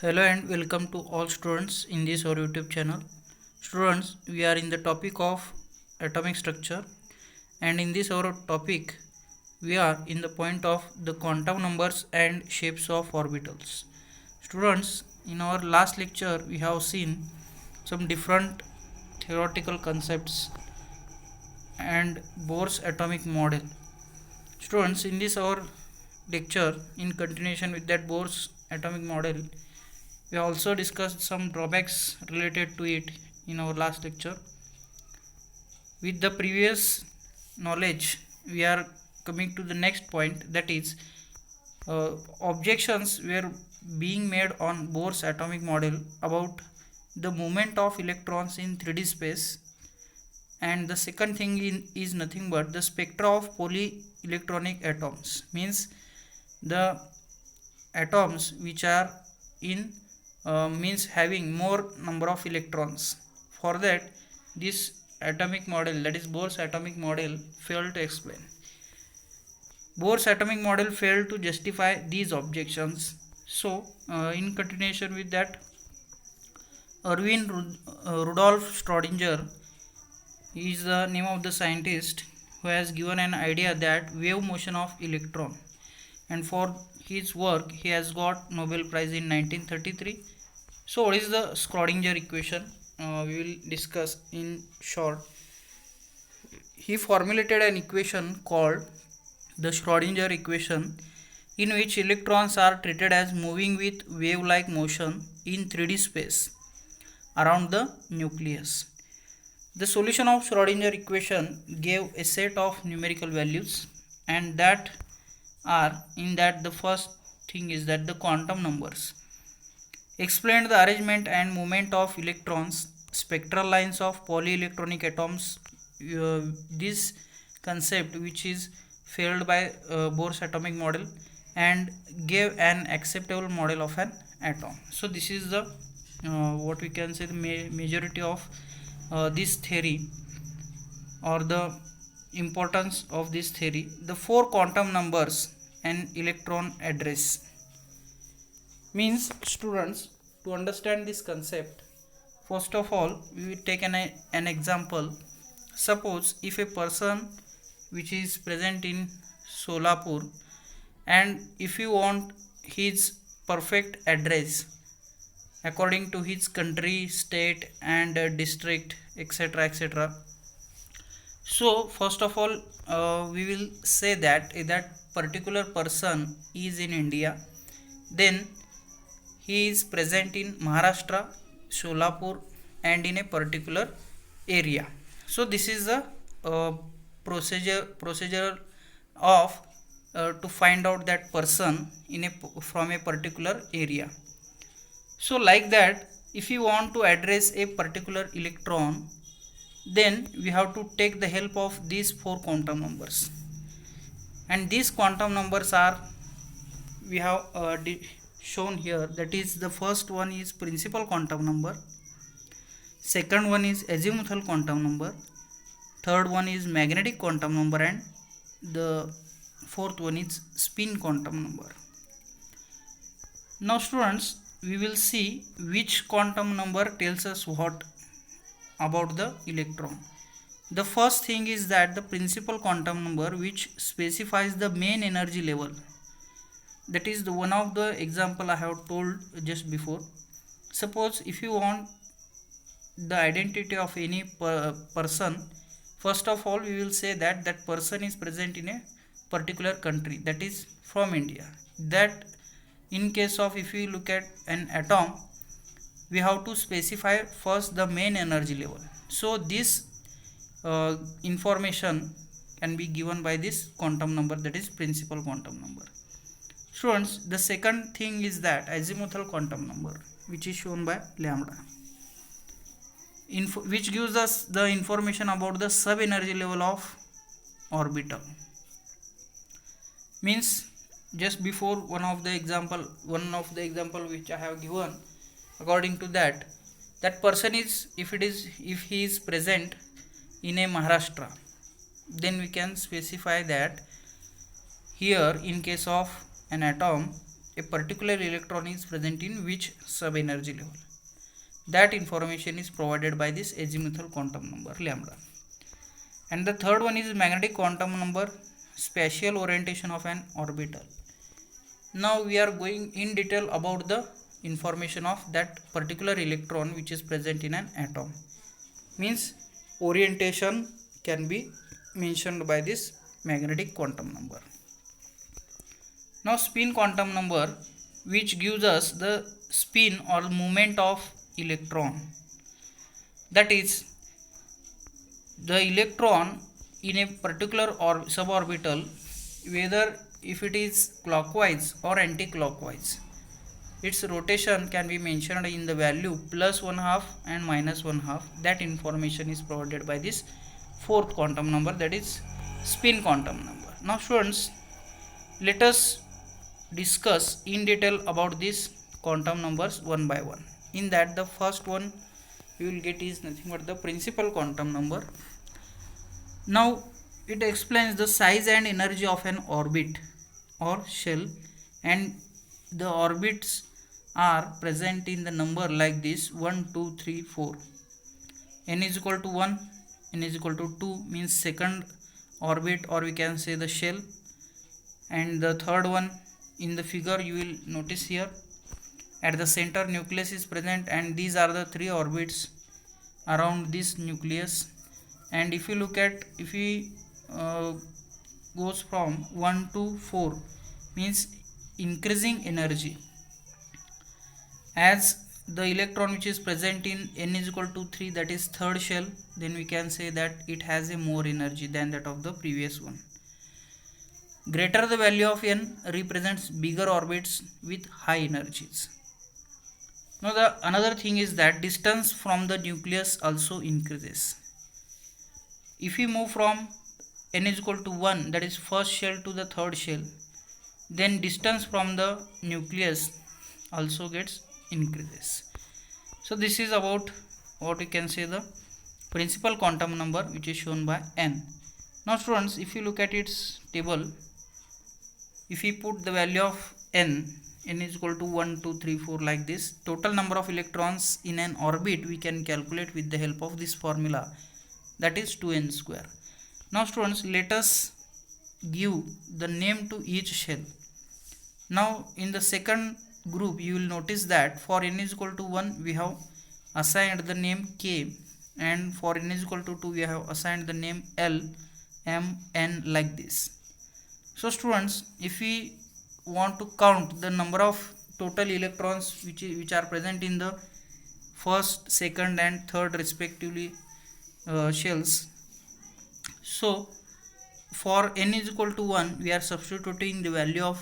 Hello and welcome to all students in this our YouTube channel. Students, we are in the topic of atomic structure, and in this our topic we are in the point of the quantum numbers and shapes of orbitals. Students, in our last lecture we have seen some different theoretical concepts and Bohr's atomic model. Students, in this our lecture, in continuation with that Bohr's atomic model, we also discussed some drawbacks related to it in our last lecture. With the previous knowledge, we are coming to the next point, that is, objections were being made on Bohr's atomic model about the movement of electrons in 3D space, and the second thing is nothing but the spectra of polyelectronic atoms, means the atoms which are in means having more number of electrons. For that, this atomic model, that is Bohr's atomic model, failed to explain. Bohr's atomic model failed to justify these objections. So in continuation with that, Erwin Rudolf Schrödinger is the name of the scientist who has given an idea that wave motion of electron, and for his work he has got Nobel Prize in 1933. So what is the Schrödinger equation? We will discuss in short. He formulated an equation called the Schrödinger equation, in which electrons are treated as moving with wave-like motion in 3D space around the nucleus. The solution of Schrödinger equation gave a set of numerical values, and that are in that the first thing is that the quantum numbers explained the arrangement and movement of electrons, spectral lines of polyelectronic atoms. This concept, which is failed by Bohr's atomic model, and gave an acceptable model of an atom. So this is the what we can say the majority of this theory, or the importance of this theory. The four quantum numbers and electron address, means students, to understand this concept, first of all we will take an example. Suppose if a person which is present in Solapur, and if you want his perfect address according to his country, state and district, etc., etc. So first of all we will say that if that particular person is in India, then he is present in Maharashtra, Solapur, and in a particular area. So this is the procedure of to find out that person in a from a particular area. So like that, if you want to address a particular electron, then we have to take the help of these four quantum numbers, and these quantum numbers are we have shown here. That is, the first one is principal quantum number, second one is azimuthal quantum number, third one is magnetic quantum number, and the fourth one is spin quantum number. Now students, we will see which quantum number tells us what about the electron. The first thing is that the principal quantum number, which specifies the main energy level. That is the one of the example I have told just before. Suppose if you want the identity of any person, first of all we will say that that person is present in a particular country, that is from India. That in case of, if we look at an atom, we have to specify first the main energy level. So this information can be given by this quantum number, that is principal quantum number. Students, the second thing is that azimuthal quantum number, which is shown by lambda, which gives us the information about the sub energy level of orbital. Means just before one of the example which I have given, according to that, that person is, if he is present in a Maharashtra, then we can specify that here in case of an atom, a particular electron is present in which sub-energy level. That information is provided by this azimuthal quantum number lambda. And the third one is magnetic quantum number, spatial orientation of an orbital. Now we are going in detail about the information of that particular electron which is present in an atom. Means orientation can be mentioned by this magnetic quantum number. Now spin quantum number, which gives us the spin or movement of electron. That is, the electron in a particular or suborbital, whether if it is clockwise or anti-clockwise, its rotation can be mentioned in the value plus 1/2 and minus 1/2. That information is provided by this fourth quantum number, that is spin quantum number. Now students, let us discuss in detail about these quantum numbers one by one. In that, the first one you will get is nothing but the principal quantum number. Now it explains the size and energy of an orbit or shell, and the orbits are present in the number like this: 1 2 3 4. N is equal to 1, n is equal to 2 means second orbit, or we can say the shell. And the third one in the figure you will notice here, at the center nucleus is present, and these are the three orbits around this nucleus. And if you look at, if we goes from 1 to 4 means increasing energy, as the electron which is present in n is equal to 3, that is third shell, then we can say that it has a more energy than that of the previous one. Greater the value of n represents bigger orbits with high energies. Now the another thing is that distance from the nucleus also increases. If we move from n is equal to 1, that is first shell, to the third shell, then distance from the nucleus also gets increases. So this is about what we can say the principal quantum number, which is shown by n. Now students, if you look at its table, if we put the value of n is equal to 1 2 3 4 like this, total number of electrons in an orbit we can calculate with the help of this formula, that is 2n square. Now students, let us give the name to each shell. Now in the second group you will notice that for n is equal to 1 we have assigned the name k, and for n is equal to 2 we have assigned the name l, m, n like this. So students, if we want to count the number of total electrons which are present in the first, second and third respectively shells, so for n is equal to 1 we are substituting the value of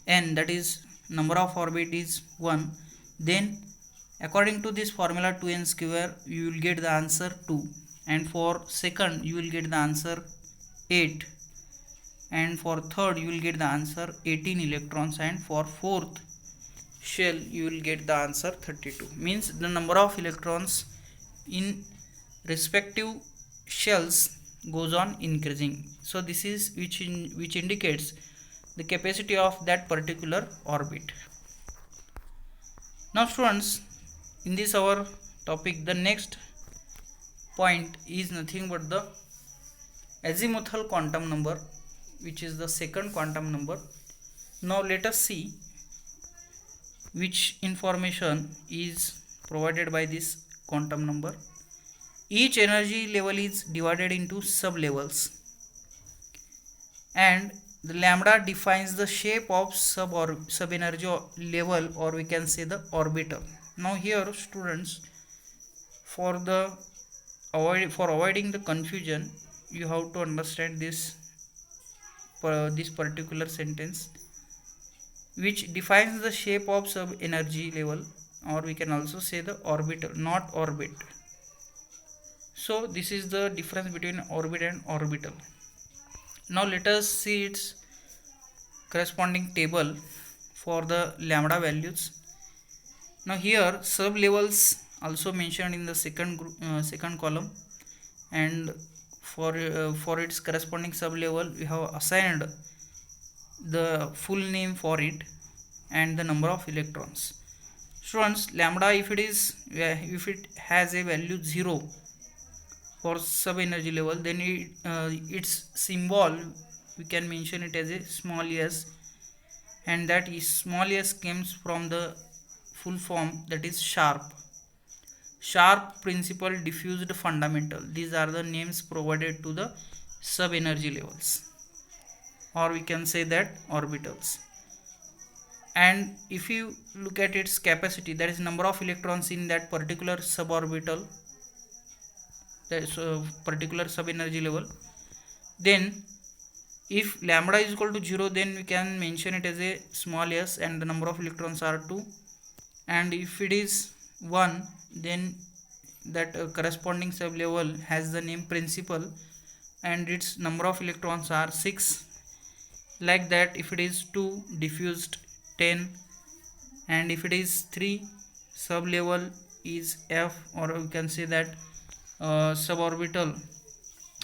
n, that is number of orbit is 1, then according to this formula 2n square you will get the answer 2, and for second you will get the answer 8, and for third you will get the answer 18 electrons, and for fourth shell you will get the answer 32. Means the number of electrons in respective shells goes on increasing. So this is which indicates the capacity of that particular orbit. Now students, in this our topic, the next point is nothing but the azimuthal quantum number, which is the second quantum number. Now let us see which information is provided by this quantum number. Each energy level is divided into sub levels, and the lambda defines the shape of sub energy level, or we can say the orbital. Now here students, for avoiding the confusion, you have to understand this particular sentence, which defines the shape of sub energy level, or we can also say the orbital, not orbit. So this is the difference between orbit and orbital. Now let us see its corresponding table for the lambda values. Now here sub levels also mentioned in the second column, and for its corresponding sub level we have assigned the full name for it. and the number of electrons. Students, lambda, if it has a value 0 for sub energy level, then its symbol we can mention it as a small s, and that is small s comes from the full form, that is sharp principal diffused fundamental. These are the names provided to the sub energy levels, or we can say that orbitals. And if you look at its capacity, that is number of electrons in that particular suborbital, that is a particular sub energy level, then if lambda is equal to 0, then we can mention it as a small s and the number of electrons are 2, and if it is 1, then that corresponding sub level has the name principal and its number of electrons are 6. Like that, if it is 2, diffused 10, and if it is 3, sub level is f, or we can say that suborbital,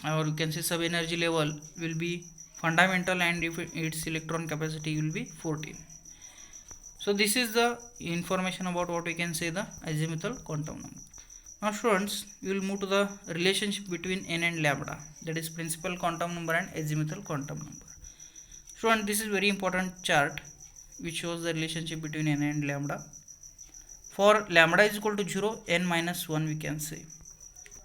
or you can say sub energy level will be fundamental, and if its electron capacity will be 14. So this is the information about what we can say the azimuthal quantum number. Now students, we will move to the relationship between n and lambda, that is principal quantum number and azimuthal quantum number. Students, this is very important chart which shows the relationship between n and lambda. For lambda is equal to 0, n minus 1 we can say.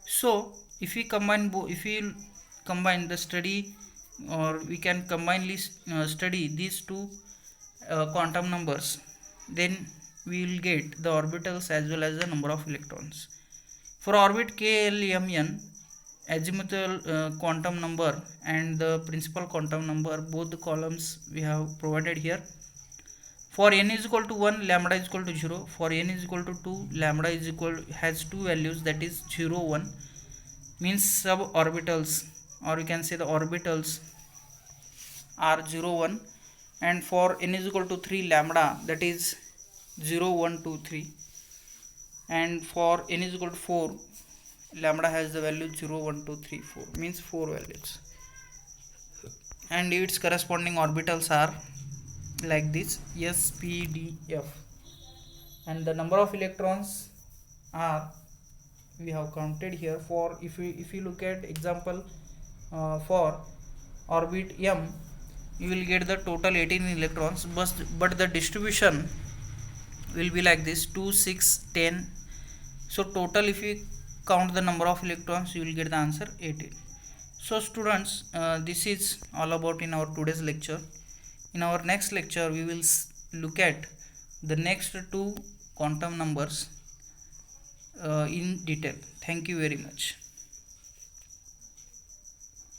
So if we combine the study, or we can combinely study these two quantum numbers, then we will get the orbitals as well as the number of electrons. For orbit KLMN, azimuthal quantum number and the principal quantum number, both the columns we have provided here. For n is equal to 1, lambda is equal to 0. For n is equal to 2, lambda is has two values, that is 0, 1, means suborbitals, or you can say the orbitals are 0, 1. And for n is equal to 3, lambda, that is 0, 1, 2, 3. And for n is equal to 4, lambda has the value 0, 1, 2, 3, 4, means 4 values. And its corresponding orbitals are like this, s, p, d, f. And the number of electrons are, we have counted here. For if you look at example for orbit m, you will get the total 18 electrons, but the distribution will be like this, 2, 6, 10. So total, if you count the number of electrons, you will get the answer 18. So students, this is all about in our today's lecture. In our next lecture, we will look at the next two quantum numbers in detail. Thank you very much.